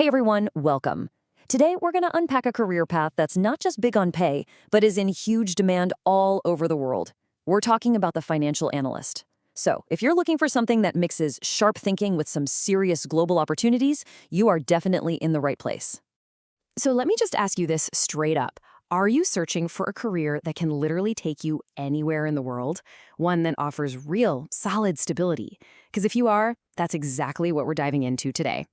Hey everyone, welcome. Today we're going to unpack a career path that's not just big on pay, but is in huge demand all over the world. We're talking about the financial analyst. So, if you're looking for something that mixes sharp thinking with some serious global opportunities, you are definitely in the right place. So let me just ask you this straight up. Are you searching for a career that can literally take you anywhere in the world? One that offers real, solid stability? Because if you are, that's exactly what we're diving into today.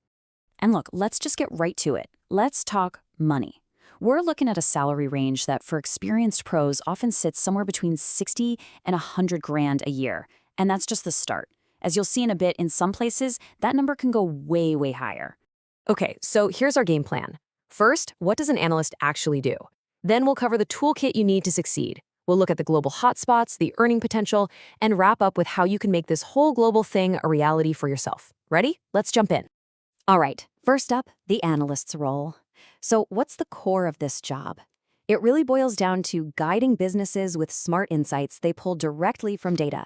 And look, let's just get right to it. Let's talk money. We're looking at a salary range that for experienced pros often sits somewhere between 60 and 100 grand a year. And that's just the start. As you'll see in a bit, in some places, that number can go way, way higher. Okay, so here's our game plan. First, what does an analyst actually do? Then we'll cover the toolkit you need to succeed. We'll look at the global hotspots, the earning potential, and wrap up with how you can make this whole global thing a reality for yourself. Ready? Let's jump in. All right, first up, the analyst's role. So, what's the core of this job? It really boils down to guiding businesses with smart insights they pull directly from data.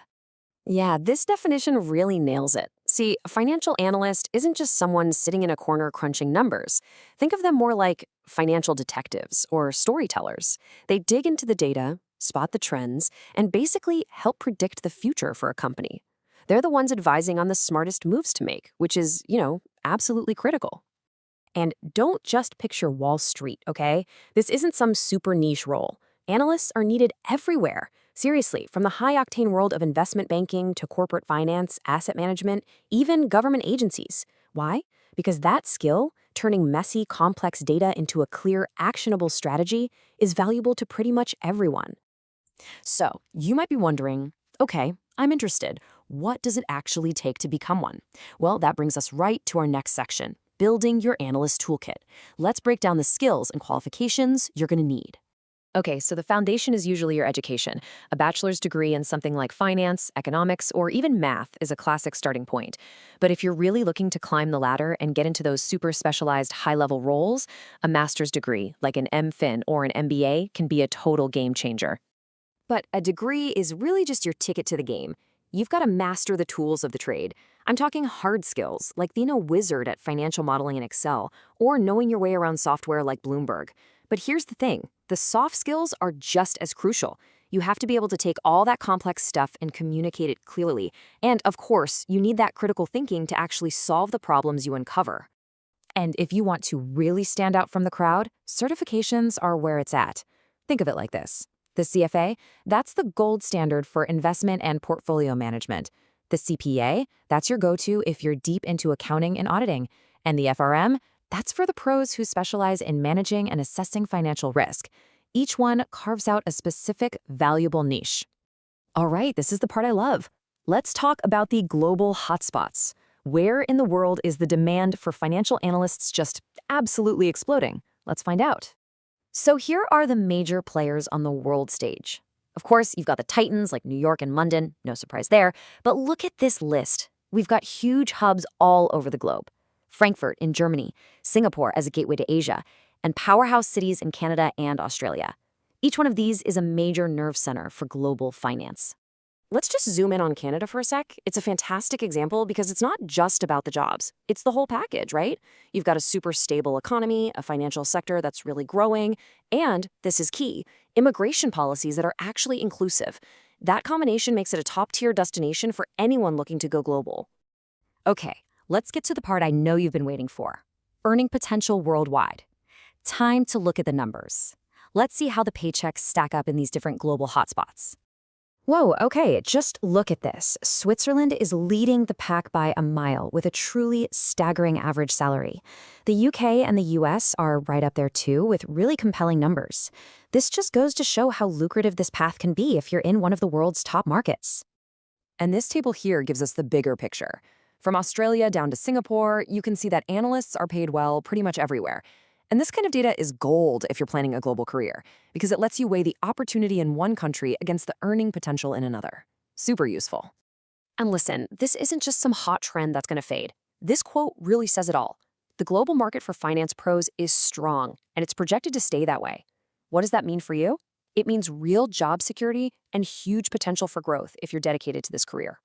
Yeah, this definition really nails it. See, a financial analyst isn't just someone sitting in a corner crunching numbers. Think of them more like financial detectives or storytellers. They dig into the data, spot the trends, and basically help predict the future for a company. They're the ones advising on the smartest moves to make, which is, absolutely critical. And don't just picture Wall Street, okay? This isn't some super niche role. Analysts are needed everywhere. Seriously, from the high-octane world of investment banking to corporate finance, asset management, even government agencies. Why? Because that skill, turning messy, complex data into a clear, actionable strategy, is valuable to pretty much everyone. So, you might be wondering, okay, I'm interested. What does it actually take to become one? Well, that brings us right to our next section, building your analyst toolkit. Let's break down the skills and qualifications you're going to need. Okay, so the foundation is usually your education. A bachelor's degree in something like finance, economics, or even math is a classic starting point. But if you're really looking to climb the ladder and get into those super specialized high-level roles, a master's degree, like an MPhil or an MBA, can be a total game changer. But a degree is really just your ticket to the game. You've got to master the tools of the trade. I'm talking hard skills, like being a wizard at financial modeling in Excel, or knowing your way around software like Bloomberg. But here's the thing, the soft skills are just as crucial. You have to be able to take all that complex stuff and communicate it clearly. And of course, you need that critical thinking to actually solve the problems you uncover. And if you want to really stand out from the crowd, certifications are where it's at. Think of it like this. The CFA, that's the gold standard for investment and portfolio management. The CPA, that's your go-to if you're deep into accounting and auditing. And the FRM, that's for the pros who specialize in managing and assessing financial risk. Each one carves out a specific, valuable niche. All right, this is the part I love. Let's talk about the global hotspots. Where in the world is the demand for financial analysts just absolutely exploding? Let's find out. So here are the major players on the world stage. Of course, you've got the titans like New York and London, no surprise there, but look at this list. We've got huge hubs all over the globe. Frankfurt in Germany, Singapore as a gateway to Asia, and powerhouse cities in Canada and Australia. Each one of these is a major nerve center for global finance. Let's just zoom in on Canada for a sec. It's a fantastic example because it's not just about the jobs. It's the whole package, right? You've got a super stable economy, a financial sector that's really growing, and, this is key, immigration policies that are actually inclusive. That combination makes it a top-tier destination for anyone looking to go global. Okay, let's get to the part I know you've been waiting for. Earning potential worldwide. Time to look at the numbers. Let's see how the paychecks stack up in these different global hotspots. Whoa, okay, just look at this. Switzerland is leading the pack by a mile with a truly staggering average salary. The UK and the US are right up there too with really compelling numbers. This just goes to show how lucrative this path can be if you're in one of the world's top markets. And this table here gives us the bigger picture. From Australia down to Singapore, you can see that analysts are paid well pretty much everywhere. And this kind of data is gold if you're planning a global career, because it lets you weigh the opportunity in one country against the earning potential in another. Super useful. And listen, this isn't just some hot trend that's going to fade. This quote really says it all. The global market for finance pros is strong, and it's projected to stay that way. What does that mean for you? It means real job security and huge potential for growth if you're dedicated to this career.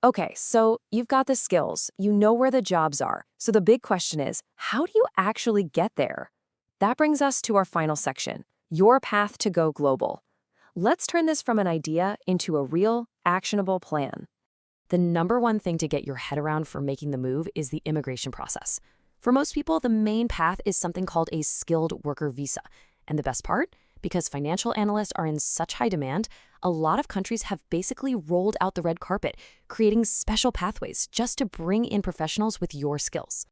Okay, so you've got the skills, you know where the jobs are. So the big question is, how do you actually get there? That brings us to our final section, your path to go global. Let's turn this from an idea into a real, actionable plan. The number one thing to get your head around for making the move is the immigration process. For most people, the main path is something called a skilled worker visa. And the best part? Because financial analysts are in such high demand, a lot of countries have basically rolled out the red carpet, creating special pathways just to bring in professionals with your skills.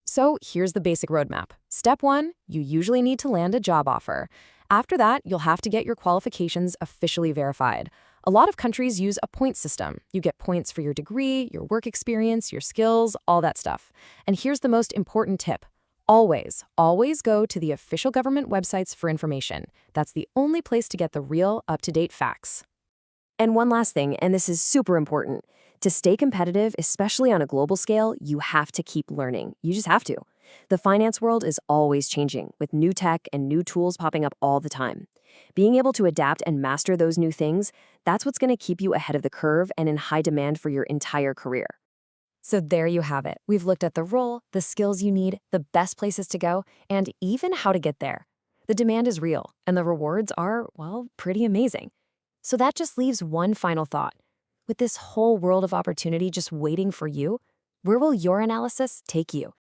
So here's the basic roadmap. Step 1, you usually need to land a job offer. After that, you'll have to get your qualifications officially verified. A lot of countries use a point system. You get points for your degree, your work experience, your skills, all that stuff. And here's the most important tip. Always go to the official government websites for information. That's the only place to get the real, up-to-date facts. And one last thing, and this is super important. To stay competitive, especially on a global scale, you have to keep learning. You just have to. The finance world is always changing, with new tech and new tools popping up all the time. Being able to adapt and master those new things, that's what's going to keep you ahead of the curve and in high demand for your entire career. So there you have it. We've looked at the role, the skills you need, the best places to go, and even how to get there. The demand is real, and the rewards are, well, pretty amazing. So that just leaves one final thought. With this whole world of opportunity just waiting for you, where will your analysis take you?